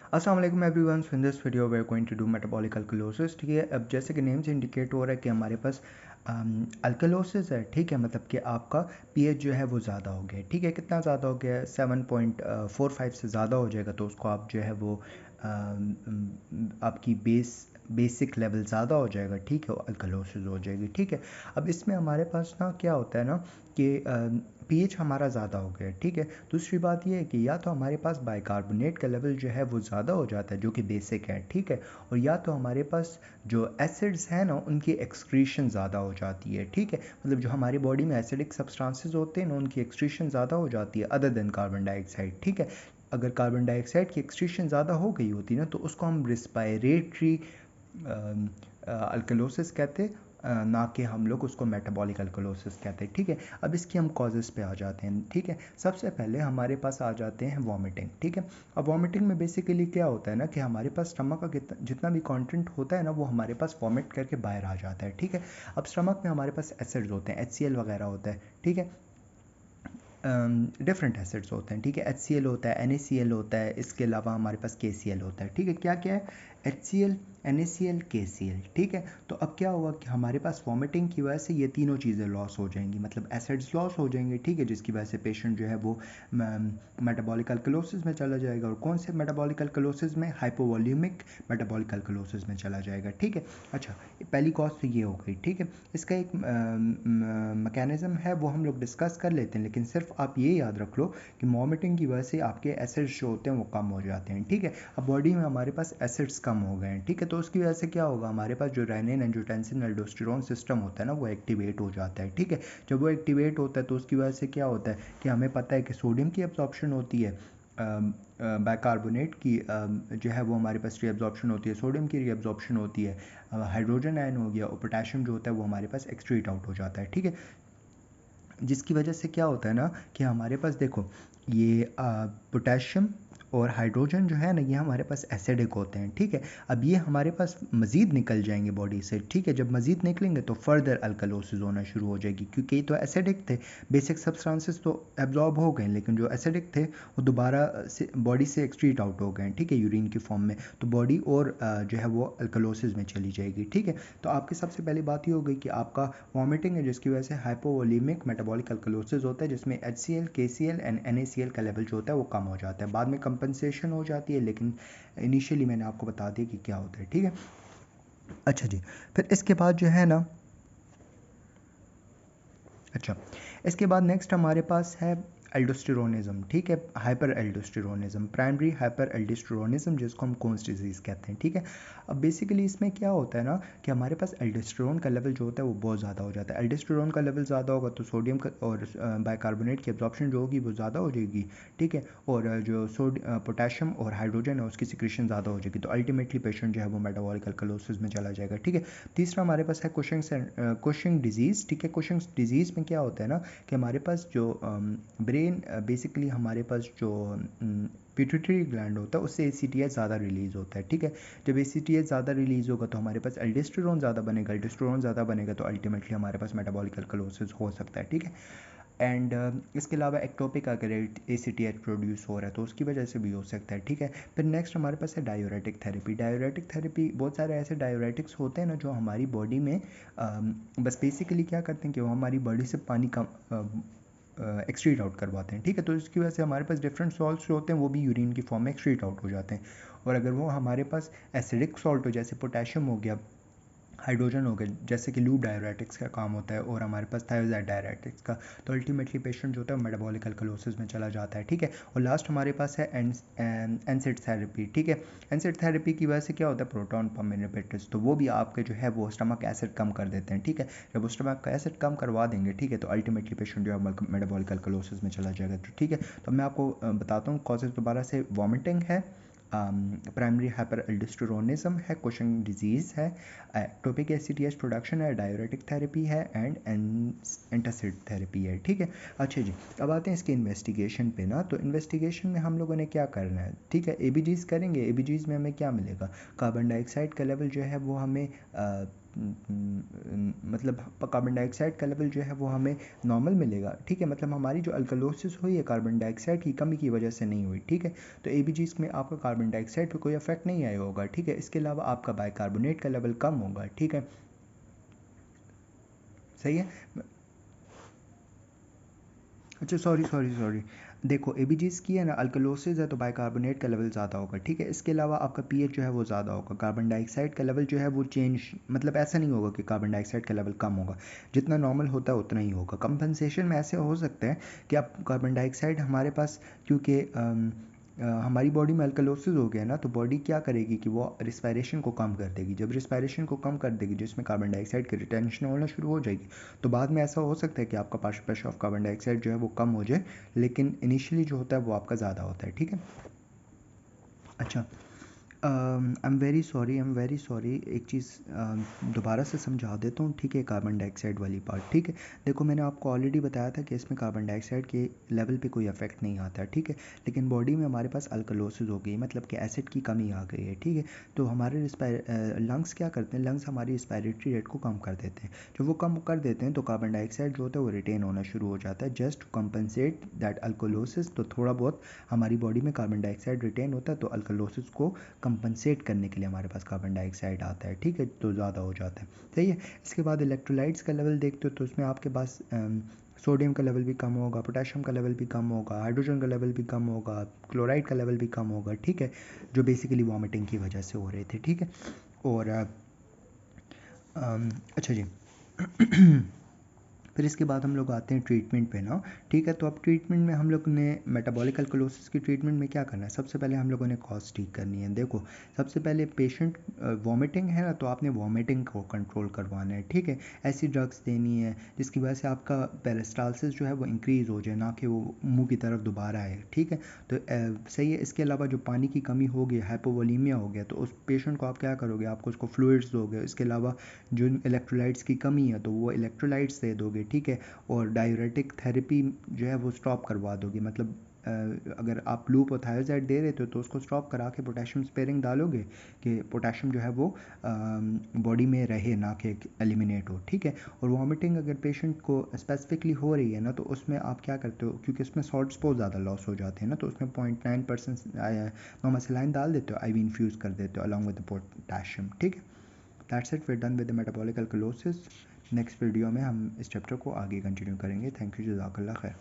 अस्सलाम वालेकुम everyone. So in this video we are going to do metabolic alkalosis. ठीक है, अब जैसे कि नेम से इंडिकेट हो रहा है कि हमारे पास अल्कलोसिस है। ठीक है, मतलब कि आपका पीएच जो है वो ज़्यादा हो गया है। ठीक है, कितना ज़्यादा हो गया है? 7.45 से ज़्यादा हो जाएगा तो उसको आप जो है वो आपकी बेसिक लेवल ज़्यादा हो जाएगा। ठीक है, अल्कलोसिस हो जाएगी। ठीक है, अब इसमें हमारे पास ना क्या होता है ना कि पीएच हमारा ज़्यादा हो गया है। ठीक है, दूसरी बात ये है कि या तो हमारे पास बाइकार्बोनेट का लेवल जो है वो ज़्यादा हो जाता है जो कि बेसिक है। ठीक है, और या तो हमारे पास जो एसिड्स हैं ना उनकी एक्सक्रीशन ज़्यादा हो जाती है। ठीक है, मतलब जो हमारी बॉडी में एसिडिक सब्सटेंसेस होते हैं ना उनकी एक्सक्रीशन ज़्यादा हो जाती है अदर देन कार्बन डाइऑक्साइड। ठीक है, अगर कार्बन डाइऑक्साइड की एक्सक्रीशन ज़्यादा हो गई होती ना तो उसको हम रिस्पायरेटरी अल्कलोसिस कहते हैं, ना कि हम लोग उसको मेटाबॉलिक अल्कलोसिस कहते हैं। ठीक है, अब इसकी हम कॉजेज़ पे आ जाते हैं। ठीक है, सबसे पहले हमारे पास आ जाते हैं वॉमिटिंग। ठीक है, अब वॉमिटिंग में बेसिकली क्या होता है ना कि हमारे पास स्टमक का जितना भी कंटेंट होता है ना वो हमारे पास वॉमिट करके बाहर आ जाता है। ठीक है, अब स्टमक में हमारे पास एसिड्स होते हैं, HCl वगैरह होता है। ठीक है, डिफरेंट एसिड्स होते हैं। ठीक है, HCl होता है, NaCl होता है, इसके अलावा हमारे पास KCl होता है। ठीक है, क्या क्या है? HCl, NaCl, KCl। ठीक है, तो अब क्या होगा कि हमारे पास वॉमिटिंग की वजह से ये तीनों चीज़ें लॉस हो जाएंगी, मतलब एसिड्स लॉस हो जाएंगे। ठीक है, जिसकी वजह से पेशेंट जो है वो मेटाबॉलिक अल्कलोसिस में चला जाएगा। और कौन से मेटाबॉलिक अल्कलोसिस में? हाइपोवॉल्यूमिक मेटाबॉलिक अल्कलोसिस में चला जाएगा। ठीक है, अच्छा, पहली कॉज तो ये हो गई। ठीक है, इसका एक मैकेनिज़्म है वो हम लोग डिस्कस कर लेते हैं, लेकिन सिर्फ आप ये याद रख लो कि वॉमिटिंग की वजह से आपके एसिड्स जो होते हैं वो कम हो जाते हैं। ठीक है, अब बॉडी में हमारे पास एसिड्स कम हो गए हैं। ठीक है, तो उसकी वजह से क्या होगा, हमारे पास जो रेनिन एंजियोटेंसिन एल्डोस्टेरोन सिस्टम होता है ना वो एक्टिवेट हो जाता है। ठीक है, जब वो एक्टिवेट होता है तो उसकी वजह से क्या होता है कि हमें पता है कि सोडियम की एब्जॉर्प्शन होती है, बाइकार्बोनेट की जो है वो हमारे पास रीअब्जॉर्प्शन होती है, सोडियम की रीअब्जॉर्प्शन होती है, हाइड्रोजन आयन हो गया और पोटेशियम जो होता है वो हमारे पास एक्सक्रीट आउट हो जाता है। ठीक है, जिसकी वजह से क्या होता है ना कि हमारे पास देखो ये पोटेशियम और हाइड्रोजन जो है ना ये हमारे पास एसिडिक होते हैं। ठीक है, अब ये हमारे पास मज़ीद निकल जाएंगे बॉडी से। ठीक है, जब मज़ीद निकलेंगे तो फर्दर अल्कलोसिस होना शुरू हो जाएगी, क्योंकि ये तो एसिडिक थे, बेसिक सब्सटेंसेस तो एब्जॉर्ब हो गए लेकिन जो एसिडिक थे वो दोबारा से बॉडी से एक्सक्रीट आउट हो गए। ठीक है, यूरिन की फॉर्म में, तो बॉडी और जो है वो अल्कलोसिस में चली जाएगी। ठीक है, तो आपकी सबसे पहली बात ये हो गई कि आपका वॉमिटिंग है जिसकी वजह से हाइपोवोलीमिक मेटाबॉलिक अल्कलोसिस होता है, जिसमें HCl, KCl एंड NaCl का लेवल जो होता है वो कम हो जाता है। बाद में कंपनसेशन हो जाती है, लेकिन इनिशियली मैंने आपको बता दिया कि क्या होता है। ठीक है, अच्छा जी, फिर इसके बाद जो है ना, अच्छा, इसके बाद नेक्स्ट हमारे पास है एल्डोस्टेरोनिज्म। ठीक है, hyper aldosteronism, primary hyper aldosteronism जिसको हम कोन्स डिजीज़ कहते हैं। ठीक है, अब बेसिकली इसमें क्या होता है ना कि हमारे पास एल्डोस्टेरोन का लेवल जो होता है वो बहुत ज़्यादा हो जाता है। एल्डोस्टेरोन का लेवल ज़्यादा होगा तो सोडियम का और बाइकार्बोनेट की एब्जॉर्प्शन जो होगी वो ज़्यादा हो जाएगी। ठीक है, और जो पोटेशियम और हाइड्रोजन है उसकी सिक्रीशन ज़्यादा हो जाएगी, तो अल्टीमेटली पेशेंट जो है वो मेटाबॉलिक अल्कलोसिस में चला जाएगा। ठीक है, तीसरा हमारे पास है कुशिंग डिजीज़। ठीक है, कुशिंग डिजीज़ में क्या होता है ना कि हमारे पास जो ब्रेन बेसिकली हमारे पास जो पिट्यूटरी ग्लैंड होता है उससे ACTH ज़्यादा रिलीज़ होता है। ठीक है, जब ACTH ज़्यादा रिलीज़ होगा तो हमारे पास एल्डोस्टेरोन ज़्यादा बनेगा, एल्डोस्टेरोन ज़्यादा बनेगा तो अल्टीमेटली हमारे पास मेटाबॉलिक अल्कलोसिस हो सकता है। ठीक है, एंड इसके अलावा एक्टोपिक अगर ACTH प्रोड्यूस हो रहा है तो उसकी वजह से भी हो सकता है। ठीक है, फिर नेक्स्ट हमारे पास है डायूरेटिक थेरेपी। डायूरेटिक थेरेपी, बहुत सारे ऐसे डायूरेटिक्स होते हैं ना जो हमारी बॉडी में बस बेसिकली क्या करते हैं कि वो हमारी बॉडी से पानी कम एक्सक्रीट आउट करवाते हैं। ठीक है, तो इसकी वजह से हमारे पास डिफरेंट सॉल्ट्स जो होते हैं वो भी यूरिन की फॉर्म में एक्सक्रीट आउट हो जाते हैं। और अगर वो हमारे पास एसिडिक सॉल्ट हो, जैसे पोटेशियम हो गया, हाइड्रोजन हो गए, जैसे कि लूप डायरेटिक्स का काम होता है, और हमारे पास थायोजाइड डायरेटिक्स का, तो अल्टीमेटली पेशेंट जो होता है मेटाबॉलिक अल्कलोसिस में चला जाता है। ठीक है, और लास्ट हमारे पास है एनसेड थेरेपी। ठीक है, एनसेड थेरेपी की वजह से क्या होता है, प्रोटॉन पम्प इनहिबिटर्स, तो वो भी आपके जो है वो स्टमक एसिड कम कर देते हैं। ठीक है, जब वो स्टमक का एसिड कम करवा देंगे, ठीक है, तो अल्टीमेटली पेशेंट जो है मेटाबॉलिक अल्कलोसिस में चला जाएगा। तो ठीक है, तो मैं आपको बताता हूँ कॉजेज दोबारा से। वॉमिटिंग है, प्राइमरी हाइपर एल्डोस्टेरोनिज्म है, कुशिंग डिजीज़ है, एक्टोपिक ACTH प्रोडक्शन है, डायूरेटिक थेरेपी है एंड एंटासिड थेरेपी है। ठीक है, अच्छा जी, अब आते हैं इसके इन्वेस्टिगेशन पे ना। तो इन्वेस्टिगेशन में हम लोगों ने क्या करना है, ठीक है, ABGs करेंगे। ABGs में हमें क्या मिलेगा, कार्बन डाइऑक्साइड का लेवल जो है वो हमें मतलब कार्बन डाइऑक्साइड का लेवल जो है वो हमें नॉर्मल मिलेगा, ठीक है। मतलब हमारी जो अल्कलोसिस हुई है कार्बन डाइऑक्साइड की कमी की वजह से नहीं हुई, ठीक है। तो ABGs में आपका कार्बन डाइऑक्साइड पे कोई इफेक्ट नहीं आया होगा, ठीक है। इसके अलावा आपका बाइकार्बोनेट का लेवल कम होगा, ठीक है, सही है। अच्छा सॉरी, देखो ABGs की है ना अल्कलोसिस है तो बाइकार्बोनेट का लेवल ज़्यादा होगा, ठीक है। इसके अलावा आपका pH जो है वो ज़्यादा होगा, कार्बन डाइऑक्साइड का लेवल जो है वो चेंज, मतलब ऐसा नहीं होगा कि कार्बन डाइऑक्साइड का लेवल कम होगा, जितना नॉर्मल होता है उतना ही होगा। कंपनसेशन में ऐसे हो सकता है कि आप कार्बन डाइऑक्साइड हमारे पास, क्योंकि हमारी बॉडी में अल्कलोसिस हो गया ना, तो बॉडी क्या करेगी कि वो रिस्पायरेशन को कम कर देगी। जब रिस्पायरेशन को कम कर देगी जिसमें कार्बन डाइऑक्साइड की रिटेंशन होना शुरू हो जाएगी, तो बाद में ऐसा हो सकता है कि आपका partial pressure of carbon dioxide जो है वो कम हो जाए, लेकिन इनिशियली जो होता है वो आपका ज़्यादा होता है, ठीक है। अच्छा, आई एम वेरी सॉरी, एक चीज़ दोबारा से समझा देता हूँ, ठीक है। कार्बन डाइऑक्साइड वाली पार्ट, ठीक है। देखो मैंने आपको ऑलरेडी बताया था कि इसमें कार्बन डाइऑक्साइड के लेवल पे कोई इफेक्ट नहीं आता, ठीक है। लेकिन बॉडी में हमारे पास अल्कलोसिस हो गई, मतलब कि एसिड की कमी आ गई है, ठीक है। तो हमारे लंग्स क्या करते हैं, लंग्स हमारी रिस्पायरेटरी रेट को कम कर देते हैं। जब वो कम कर देते हैं तो कार्बन डाइऑक्साइड जो होता है वो रिटेन होना शुरू हो जाता है, जस्ट टू कंपनसेट दैट अल्कोलोसिस। तो थोड़ा बहुत हमारी बॉडी में कार्बन डाइऑक्साइड रिटेन होता है, तो अल्कोलोसिस को कंपनसेट करने के लिए हमारे पास कार्बन डाइऑक्साइड आता है, ठीक है, तो ज़्यादा हो जाता है, सही है। इसके बाद इलेक्ट्रोलाइट्स का लेवल देखते हो तो उसमें आपके पास सोडियम का लेवल भी कम होगा, पोटेशियम का लेवल भी कम होगा, हाइड्रोजन का लेवल भी कम होगा, क्लोराइड का लेवल भी कम होगा, ठीक है, जो बेसिकली वॉमिटिंग की वजह से हो रहे थे, ठीक है। और अच्छा जी फिर इसके बाद हम लोग आते हैं ट्रीटमेंट पे ना, ठीक है। तो अब ट्रीटमेंट में हम लोग ने मेटाबॉलिक अल्कलोसिस की ट्रीटमेंट में क्या करना है, सबसे पहले हम लोगों ने कॉज ठीक करनी है। देखो सबसे पहले पेशेंट वॉमिटिंग है ना, तो आपने वॉमिटिंग को कंट्रोल करवाना है, ठीक है। ऐसी ड्रग्स देनी है जिसकी वजह से आपका पेरिस्टालसिस जो है वो इंक्रीज़ हो जाए, ना कि वो मुँह की तरफ दोबारा आए, ठीक है। तो सही है। इसके अलावा जो पानी की कमी हो गई, हाइपोवोलीमिया हो गया, तो उस पेशेंट को आप क्या करोगे, आपको उसको फ्लूइड्स दोगे। इसके अलावा जो इलेक्ट्रोलाइट्स की कमी है तो वो इलेक्ट्रोलाइट्स दे दोगे, ठीक है। और डायूरेटिक थेरेपी जो है वो स्टॉप करवा दोगे, मतलब अगर आप लूप और थायोजाइड दे रहे थे तो उसको स्टॉप करा के पोटेशियम स्पेयरिंग डालोगे कि पोटेशियम जो है वो बॉडी में रहे, ना कि एलिमिनेट हो, ठीक है। और वॉमिटिंग अगर पेशेंट को स्पेसिफिकली हो रही है ना, तो उसमें आप क्या करते हो, क्योंकि उसमें सॉल्ट्स बहुत ज़्यादा लॉस हो जाते हैं ना, तो उसमें 0.9% नॉर्मोसिलाइन डाल देते हो, IV इन्फ्यूज़ कर देते हो अलॉन्ग विद द पोटेशियम, ठीक है। That's it, we're done with the metabolic alkalosis। Next video में हम इस चैप्टर को आगे कंटिन्यू करेंगे। थैंक यू, जज़ाकल्लाह खैर।